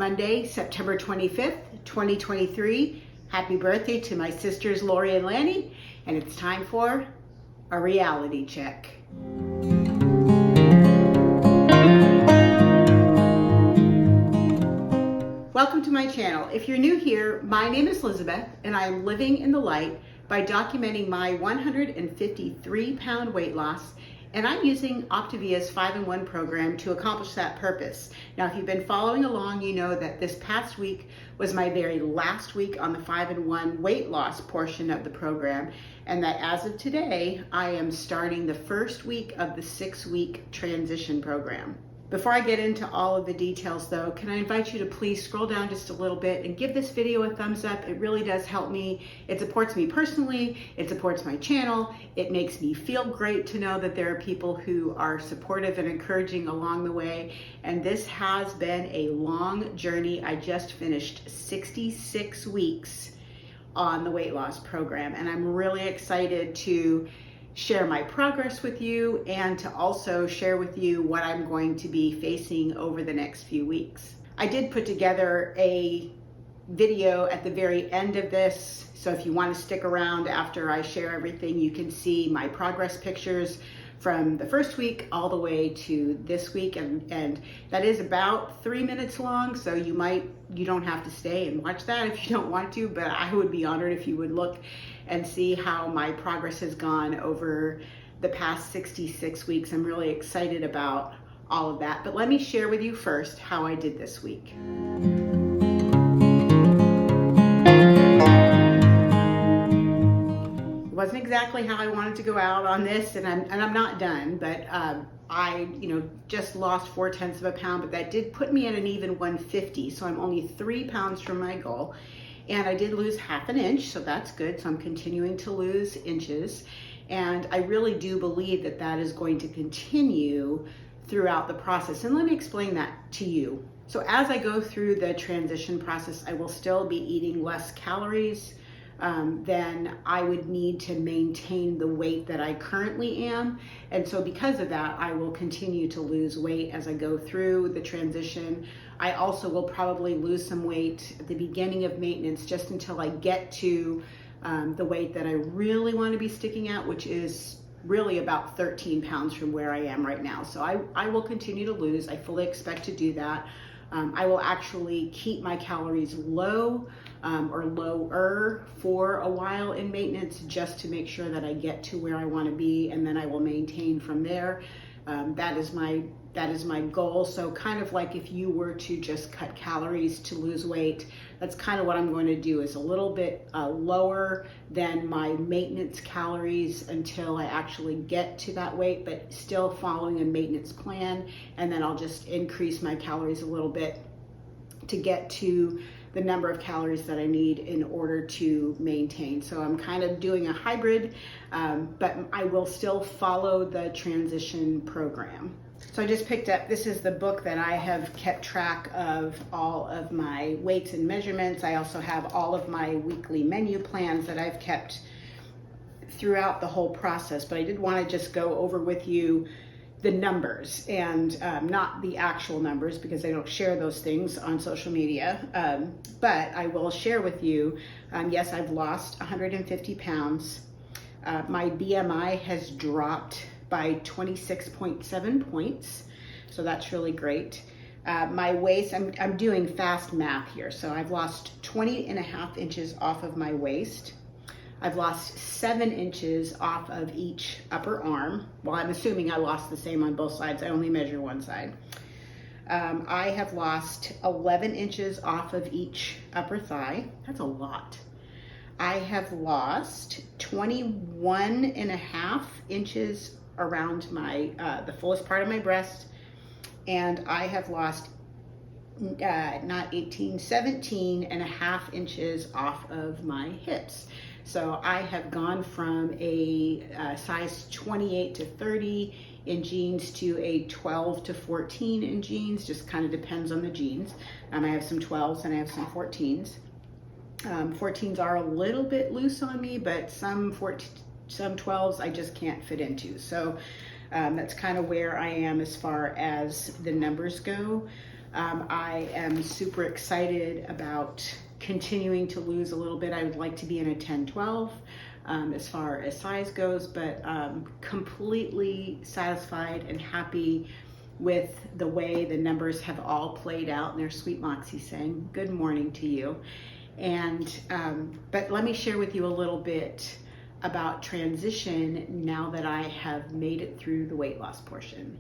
Monday, September 25th, 2023. Happy birthday to my sisters Lori and Lanny, and it's time for a reality check. Welcome to my channel. If you're new here, my name is Lizabeth, and I am living in the light by documenting my 153-pound weight loss, and I'm using Optavia's 5-in-1 program to accomplish that purpose. Now, if you've been following along, you know that this past week was my very last week on the 5-in-1 weight loss portion of the program, and that as of today, I am starting the first week of the 6-week transition program. Before I get into all of the details though, can I invite you to please scroll down just a little bit and give this video a thumbs up. It really does help me. It supports me personally, it supports my channel, it makes me feel great to know that there are people who are supportive and encouraging along the way. And this has been a long journey. I just finished 66 weeks on the weight loss program, and I'm really excited to share my progress with you and to also share with you what I'm going to be facing over the next few weeks. I did put together a video at the very end of this, so if you want to stick around after I share everything, you can see my progress pictures from the first week all the way to this week, and that is about 3 minutes long, so you don't have to stay and watch that if you don't want to, but I would be honored if you would look and see how my progress has gone over the past 66 weeks. I'm really excited about all of that, but let me share with you first how I did this week. It wasn't exactly how I wanted to go out on this, and I'm not done, but I just lost 0.4 pounds, but that did put me at an even 150, so I'm only 3 pounds from my goal. And I did lose 1/2 inch, so that's good. So I'm continuing to lose inches. And I really do believe that that is going to continue throughout the process. And let me explain that to you. So as I go through the transition process, I will still be eating less calories than I would need to maintain the weight that I currently am. And so because of that, I will continue to lose weight as I go through the transition. I also will probably lose some weight at the beginning of maintenance just until I get to the weight that I really want to be sticking at, which is really about 13 pounds from where I am right now. So I will continue to lose. I fully expect to do that. I will actually keep my calories low or lower for a while in maintenance just to make sure that I get to where I want to be, and then I will maintain from there. That is my goal. So kind of like if you were to just cut calories to lose weight, that's kind of what I'm going to do, is a little bit lower than my maintenance calories until I actually get to that weight, but still following a maintenance plan. And then I'll just increase my calories a little bit to get to the number of calories that I need in order to maintain. So I'm kind of doing a hybrid, but I will still follow the transition program. So I just picked up, this is the book that I have kept track of all of my weights and measurements. I also have all of my weekly menu plans that I've kept throughout the whole process, but I did want to just go over with you the numbers and not the actual numbers, because I don't share those things on social media, but I will share with you, yes, I've lost 150 pounds. My BMI has dropped by 26.7 points, so that's really great. My waist, I'm doing fast math here, so I've lost 20.5 inches off of my waist. I've lost 7 inches off of each upper arm. Well, I'm assuming I lost the same on both sides. I only measure one side. I have lost 11 inches off of each upper thigh. That's a lot. I have lost 21.5 inches around my the fullest part of my breast, and I have lost not 18, 17.5 inches off of my hips. So I have gone from a size 28 to 30 in jeans to a 12 to 14 in jeans, just kind of depends on the jeans. I have some 12s and I have some 14s. 14s are a little bit loose on me, but some 12s I just can't fit into. So that's kind of where I am as far as the numbers go. I am super excited about continuing to lose a little bit. I would like to be in a 10-12 as far as size goes, but completely satisfied and happy with the way the numbers have all played out. And there's Sweet Moxie saying good morning to you. And but let me share with you a little bit about transition now that I have made it through the weight loss portion.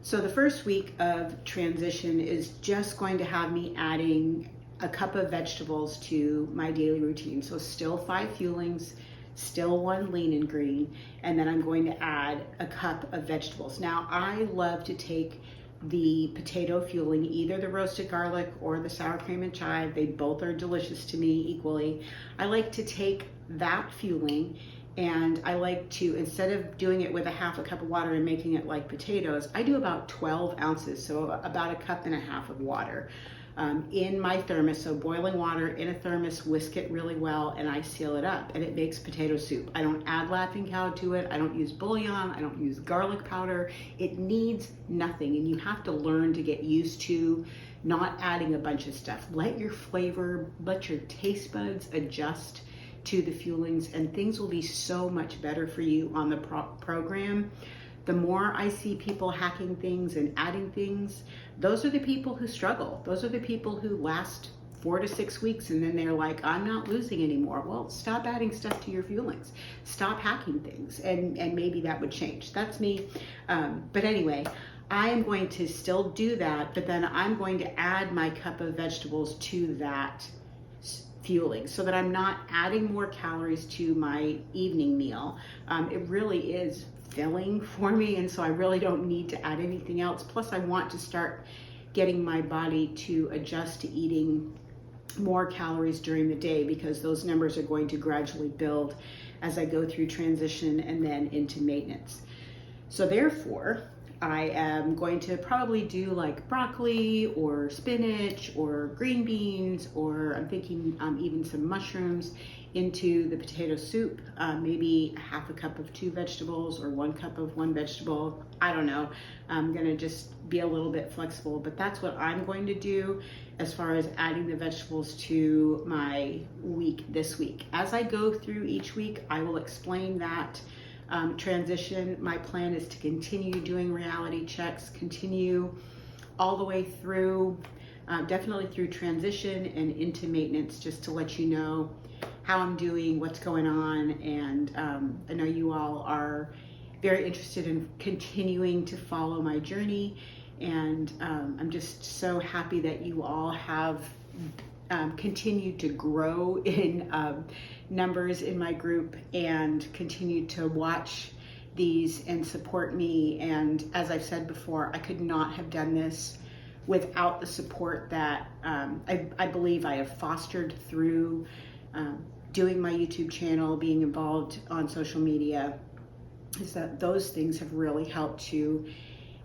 So the first week of transition is just going to have me adding a cup of vegetables to my daily routine. So still 5 fuelings, still 1 lean and green, and then I'm going to add a cup of vegetables. Now I love to take the potato fueling, either the roasted garlic or the sour cream and chive. They both are delicious to me equally. I like to take that fueling, and I like to, instead of doing it with a half a cup of water and making it like potatoes, I do about 12 ounces, so about 1.5 cups of water in my thermos. So boiling water in a thermos, whisk it really well, and I seal it up, and it makes potato soup. I don't add laughing cow to it. I don't use bouillon. I don't use garlic powder. It needs nothing, and you have to learn to get used to not adding a bunch of stuff. Let your flavor, let your taste buds adjust to the fuelings, and things will be so much better for you on the program. The more I see people hacking things and adding things, those are the people who struggle. Those are the people who last 4 to 6 weeks and then they're like, I'm not losing anymore. Well, stop adding stuff to your fuelings. Stop hacking things, and maybe that would change. That's me. But anyway, I am going to still do that, but then I'm going to add my cup of vegetables to that fueling so that I'm not adding more calories to my evening meal. It really is filling for me, and so I really don't need to add anything else. Plus I want to start getting my body to adjust to eating more calories during the day, because those numbers are going to gradually build as I go through transition and then into maintenance. So therefore, I am going to probably do like broccoli or spinach or green beans, or I'm thinking even some mushrooms into the potato soup, maybe 1/2 cup of 2 vegetables or 1 cup of 1 vegetable. I don't know. I'm gonna just be a little bit flexible, but that's what I'm going to do as far as adding the vegetables to my week this week. As I go through each week, I will explain that transition. My plan is to continue doing reality checks, continue all the way through, definitely through transition and into maintenance, just to let you know how I'm doing, what's going on. And I know you all are very interested in continuing to follow my journey, and I'm just so happy that you all have continued to grow in numbers in my group and continue to watch these and support me. And as I've said before, I could not have done this without the support that I believe I have fostered through doing my YouTube channel, being involved on social media. Is that those things have really helped to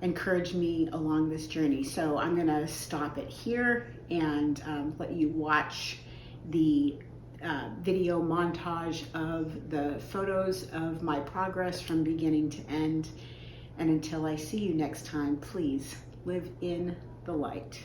encourage me along this journey. So I'm gonna stop it here and let you watch the video montage of the photos of my progress from beginning to end. And until I see you next time, please live in the light.